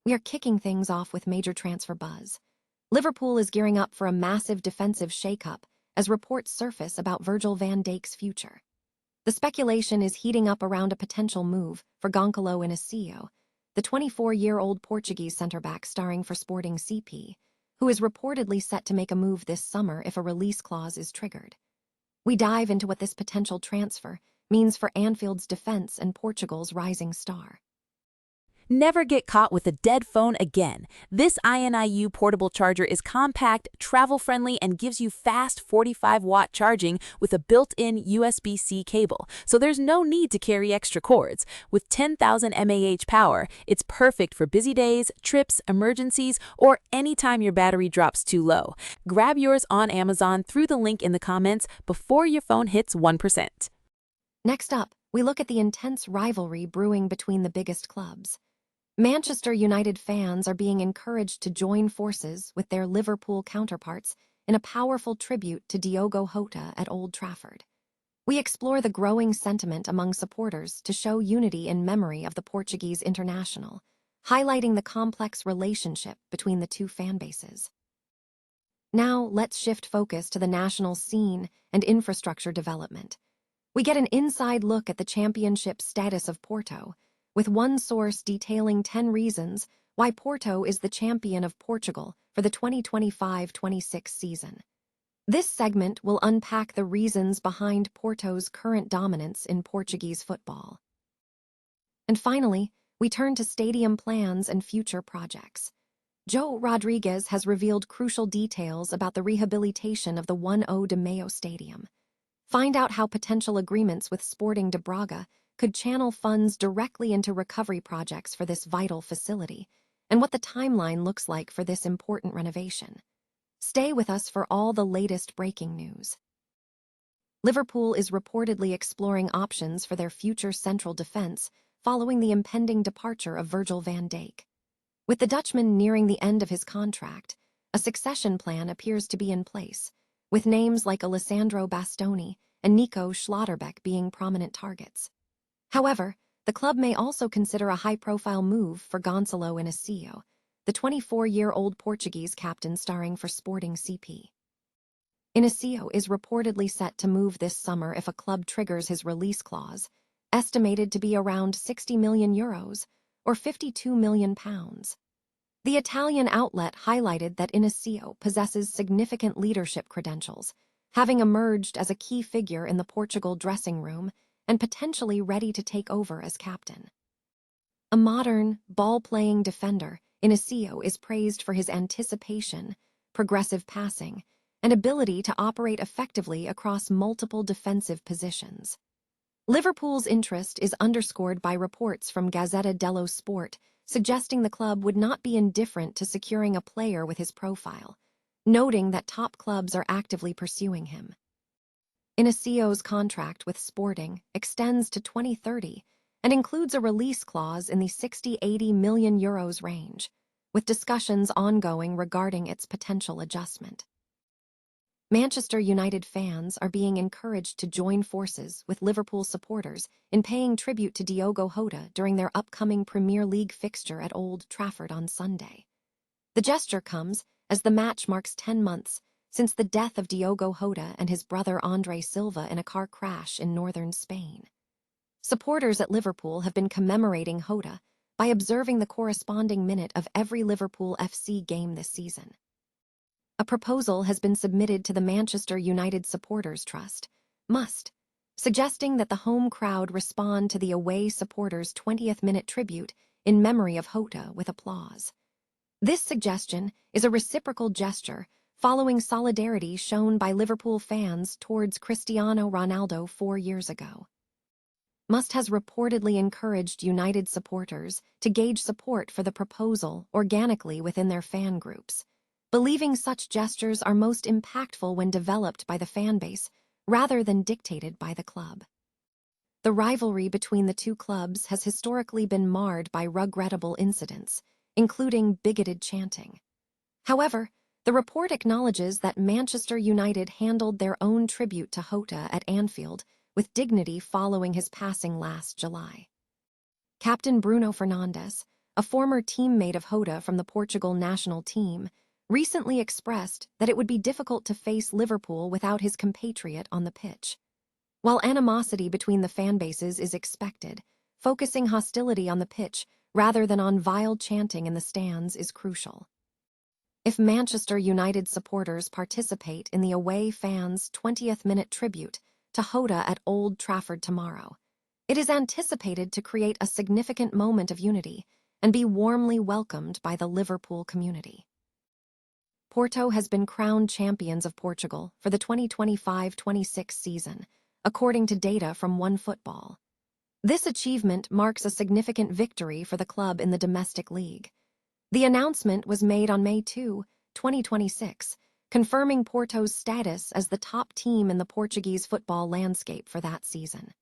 We are kicking things off with major transfer buzz. Liverpool is gearing up for a massive defensive shakeup as reports surface about Virgil van Dijk's future. The speculation is heating up around a potential move for Gonçalo Inácio, the 24-year-old Portuguese centre-back starring for Sporting CP, who is reportedly set to make a move this summer if a release clause is triggered. We dive into what this potential transfer means for Anfield's defense and Portugal's rising star. Never get caught with a dead phone again. This INIU portable charger is compact, travel-friendly, and gives you fast 45-watt charging with a built-in USB-C cable, so there's no need to carry extra cords. With 10,000 mAh power, it's perfect for busy days, trips, emergencies, or anytime your battery drops too low. Grab yours on Amazon through the link in the comments before your phone hits 1%. Next up, we look at the intense rivalry brewing between the biggest clubs. Manchester United fans are being encouraged to join forces with their Liverpool counterparts in a powerful tribute to Diogo Jota at Old Trafford. We explore the growing sentiment among supporters to show unity in memory of the Portuguese international, highlighting the complex relationship between the two fan bases. Now, let's shift focus to the national scene and infrastructure development. We get an inside look at the championship status of Porto, with one source detailing 10 reasons why Porto is the champion of Portugal for the 2025-26 season. This segment will unpack the reasons behind Porto's current dominance in Portuguese football. And finally, we turn to stadium plans and future projects. João Rodrigues has revealed crucial details about the rehabilitation of the 1-0 de Maio Stadium. Find out how potential agreements with Sporting de Braga could channel funds directly into recovery projects for this vital facility, and what the timeline looks like for this important renovation. Stay with us for all the latest breaking news. Liverpool is reportedly exploring options for their future central defense following the impending departure of Virgil van Dijk. With the Dutchman nearing the end of his contract, a succession plan appears to be in place, with names like Alessandro Bastoni and Nico Schlotterbeck being prominent targets. However, the club may also consider a high-profile move for Gonçalo Inácio, the 24-year-old Portuguese captain starring for Sporting CP. Inácio is reportedly set to move this summer if a club triggers his release clause, estimated to be around €60 million, or £52 million. The Italian outlet highlighted that Inácio possesses significant leadership credentials, having emerged as a key figure in the Portugal dressing room and potentially ready to take over as captain. A modern, ball-playing defender, Inácio is praised for his anticipation, progressive passing, and ability to operate effectively across multiple defensive positions. Liverpool's interest is underscored by reports from Gazzetta dello Sport suggesting the club would not be indifferent to securing a player with his profile, noting that top clubs are actively pursuing him. Inácio's contract with Sporting extends to 2030 and includes a release clause in the €60–80 million range, with discussions ongoing regarding its potential adjustment. Manchester United fans are being encouraged to join forces with Liverpool supporters in paying tribute to Diogo Jota during their upcoming Premier League fixture at Old Trafford on Sunday. The gesture comes as the match marks 10 months since the death of Diogo Jota and his brother Andre Silva in a car crash in northern Spain. Supporters at Liverpool have been commemorating Jota by observing the corresponding minute of every Liverpool FC game this season. A proposal has been submitted to the Manchester United Supporters Trust, MUST, suggesting that the home crowd respond to the away supporters' 20th-minute tribute in memory of Jota with applause. This suggestion is a reciprocal gesture following solidarity shown by Liverpool fans towards Cristiano Ronaldo 4 years ago. MUST has reportedly encouraged United supporters to gauge support for the proposal organically within their fan groups, believing such gestures are most impactful when developed by the fan base rather than dictated by the club. The rivalry between the two clubs has historically been marred by regrettable incidents, including bigoted chanting. However, the report acknowledges that Manchester United handled their own tribute to Jota at Anfield with dignity following his passing last July. Captain Bruno Fernandes, a former teammate of Jota from the Portugal national team, recently expressed that it would be difficult to face Liverpool without his compatriot on the pitch. While animosity between the fan bases is expected, focusing hostility on the pitch rather than on vile chanting in the stands is crucial. If Manchester United supporters participate in the away fans' 20th-minute tribute to Jota at Old Trafford tomorrow, it is anticipated to create a significant moment of unity and be warmly welcomed by the Liverpool community. Porto has been crowned champions of Portugal for the 2025-26 season, according to data from OneFootball. This achievement marks a significant victory for the club in the domestic league. The announcement was made on May 2, 2026, confirming Porto's status as the top team in the Portuguese football landscape for that season.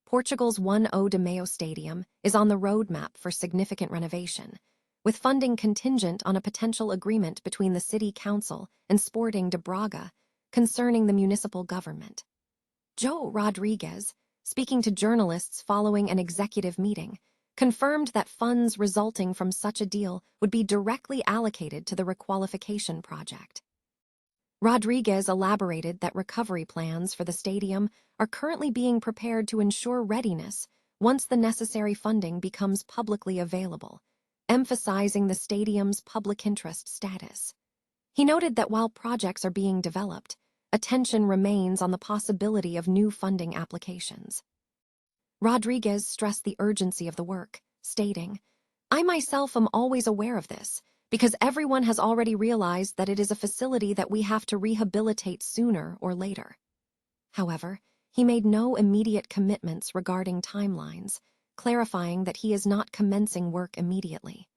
Portugal's 1-0 de Maio Stadium is on the roadmap for significant renovation, with funding contingent on a potential agreement between the City Council and Sporting de Braga concerning the municipal government. João Rodrigues, speaking to journalists following an executive meeting, confirmed that funds resulting from such a deal would be directly allocated to the requalification project. Rodrigues elaborated that recovery plans for the stadium are currently being prepared to ensure readiness once the necessary funding becomes publicly available, emphasizing the stadium's public interest status. He noted that while projects are being developed, attention remains on the possibility of new funding applications. Rodrigues stressed the urgency of the work, stating, "I myself am always aware of this, because everyone has already realized that it is a facility that we have to rehabilitate sooner or later." However, he made no immediate commitments regarding timelines, clarifying that he is not commencing work immediately.